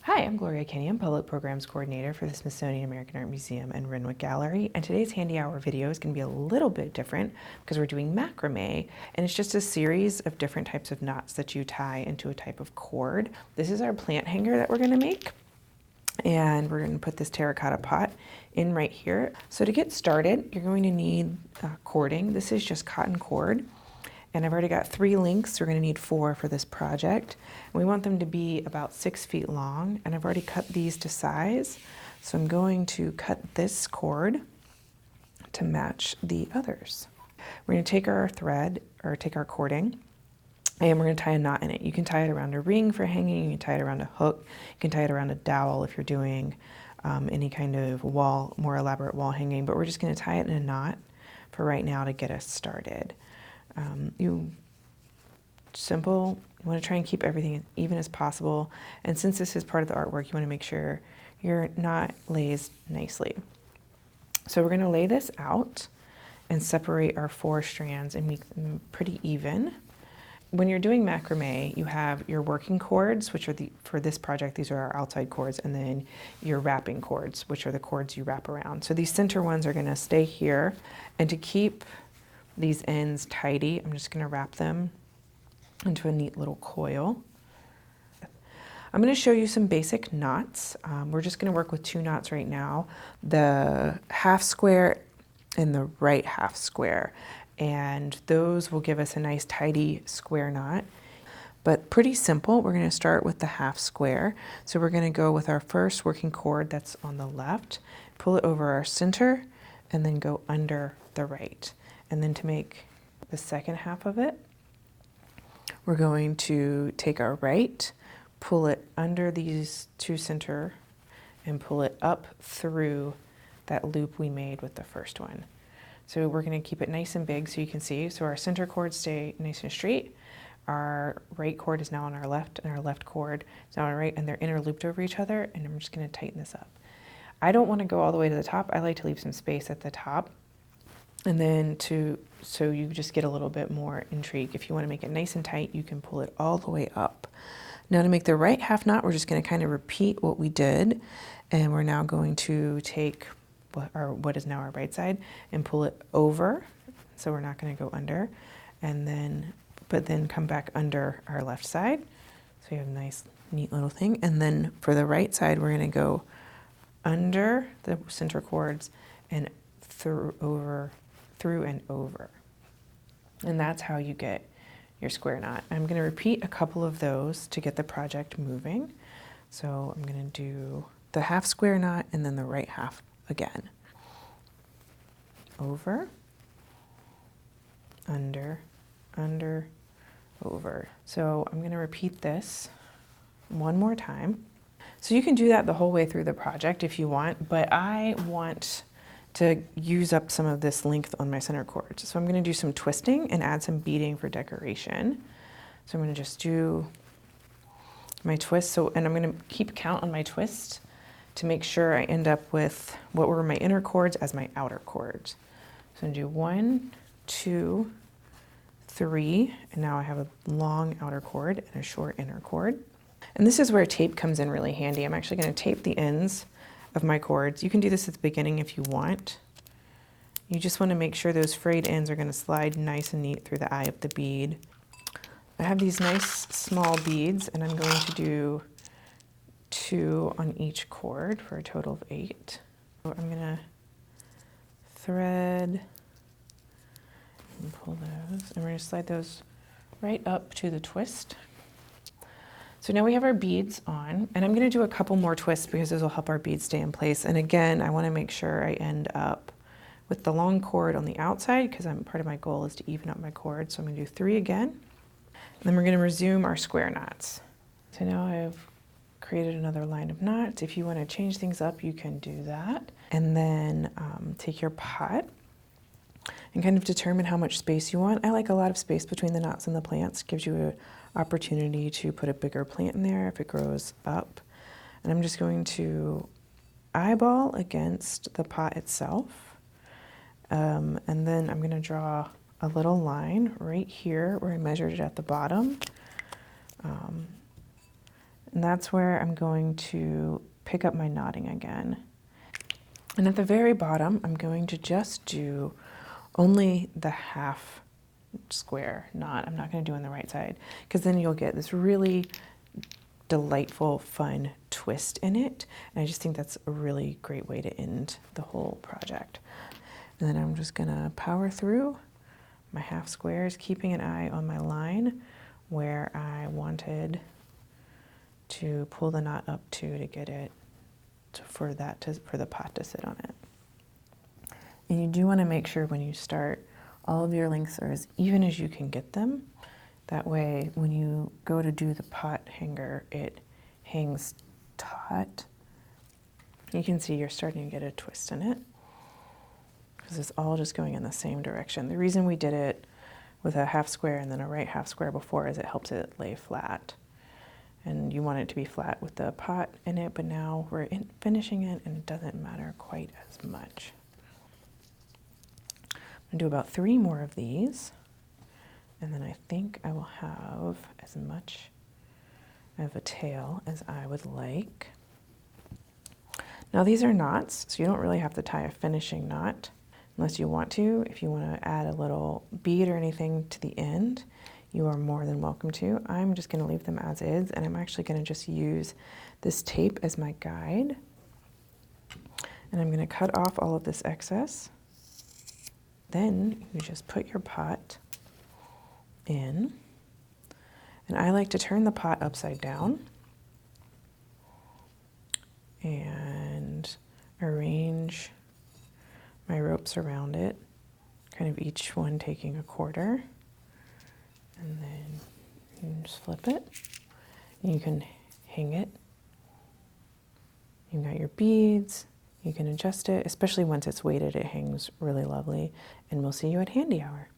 Hi, I'm Gloria Kenyon, Public Programs Coordinator for the Smithsonian American Art Museum and Renwick Gallery, and today's Handi Hour video is going to be a little bit different because we're doing macrame, and it's just a series of different types of knots that you tie into a type of cord. This is our plant hanger that we're going to make, and we're going to put this terracotta pot in right here. So to get started, you're going to need cording. This is just cotton cord. And I've already got 3 links. We're going to need 4 for this project. And we want them to be about 6 feet long. And I've already cut these to size. So I'm going to cut this cord to match the others. We're going to take our thread, or take our cording, and we're going to tie a knot in it. You can tie it around a ring for hanging. You can tie it around a hook. You can tie it around a dowel if you're doing any kind of wall, more elaborate wall hanging. But we're just going to tie it in a knot for right now to get us started. Simple. You want to try and keep everything as even as possible. And since this is part of the artwork, you want to make sure your knot lays nicely. So we're going to lay this out and separate our 4 strands and make them pretty even. When you're doing macrame, you have your working cords, which are for this project, these are our outside cords, and then your wrapping cords, which are the cords you wrap around. So these center ones are going to stay here, and to keep these ends tidy, I'm just going to wrap them into a neat little coil. I'm going to show you some basic knots. We're just going to work with 2 knots right now, the half square and the right half square, and those will give us a nice tidy square knot. But pretty simple. We're going to start with the half square. So we're going to go with our first working cord that's on the left, pull it over our center, and then go under the right. And then to make the second half of it, we're going to take our right, pull it under these 2 center, and pull it up through that loop we made with the first one. So we're going to keep it nice and big so you can see. So our center cords stay nice and straight. Our right cord is now on our left, and our left cord is now on our right, and they're interlooped over each other, and I'm just going to tighten this up. I don't want to go all the way to the top. I like to leave some space at the top. And then so you just get a little bit more intrigue. If you want to make it nice and tight, you can pull it all the way up. Now to make the right half knot, we're just going to kind of repeat what we did. And we're now going to take what is now our right side and pull it over. So we're not going to go under. But then come back under our left side. So you have a nice, neat little thing. And then for the right side, we're going to go under the center cords and through and over. And that's how you get your square knot. I'm going to repeat a couple of those to get the project moving. So I'm going to do the half square knot and then the right half again. Over, under, under, over. So I'm going to repeat this one more time. So you can do that the whole way through the project if you want, but I want to use up some of this length on my center cords. So I'm going to do some twisting and add some beading for decoration. So I'm going to just do my twist. And I'm going to keep count on my twist to make sure I end up with what were my inner cords as my outer cords. So I'm going to do 1, 2, 3, and now I have a long outer cord and a short inner cord. And this is where tape comes in really handy. I'm actually going to tape the ends of my cords. You can do this at the beginning if you want. You just want to make sure those frayed ends are going to slide nice and neat through the eye of the bead. I have these nice small beads, and I'm going to do 2 on each cord for a total of 8. So I'm going to thread and pull those, and we're going to slide those right up to the twist. So now we have our beads on, and I'm going to do a couple more twists because those will help our beads stay in place. And again, I want to make sure I end up with the long cord on the outside because part of my goal is to even up my cord. So I'm going to do 3 again. And then we're going to resume our square knots. So now I've created another line of knots. If you want to change things up, you can do that. And then take your pot and kind of determine how much space you want. I like a lot of space between the knots and the plants. Gives you an opportunity to put a bigger plant in there if it grows up. And I'm just going to eyeball against the pot itself. And then I'm going to draw a little line right here where I measured it at the bottom. And that's where I'm going to pick up my knotting again. And at the very bottom, I'm going to just do only the half square knot. I'm not going to do on the right side, because then you'll get this really delightful, fun twist in it. And I just think that's a really great way to end the whole project. And then I'm just going to power through my half squares, keeping an eye on my line where I wanted to pull the knot up to get it for the pot to sit on it. And you do want to make sure when you start, all of your lengths are as even as you can get them. That way, when you go to do the pot hanger, it hangs taut. You can see you're starting to get a twist in it, because it's all just going in the same direction. The reason we did it with a half square and then a right half square before is it helps it lay flat. And you want it to be flat with the pot in it, but now we're finishing it and it doesn't matter quite as much. I'm gonna do about 3 more of these, and then I think I will have as much of a tail as I would like. Now these are knots, so you don't really have to tie a finishing knot unless you want to. If you want to add a little bead or anything to the end, you are more than welcome to. I'm just going to leave them as is, and I'm actually going to just use this tape as my guide. And I'm going to cut off all of this excess. Then you just put your pot in. And I like to turn the pot upside down and arrange my ropes around it, kind of each one taking a quarter. And then you just flip it. You can hang it. You've got your beads. You can adjust it, especially once it's weighted, it hangs really lovely. And we'll see you at Handi Hour.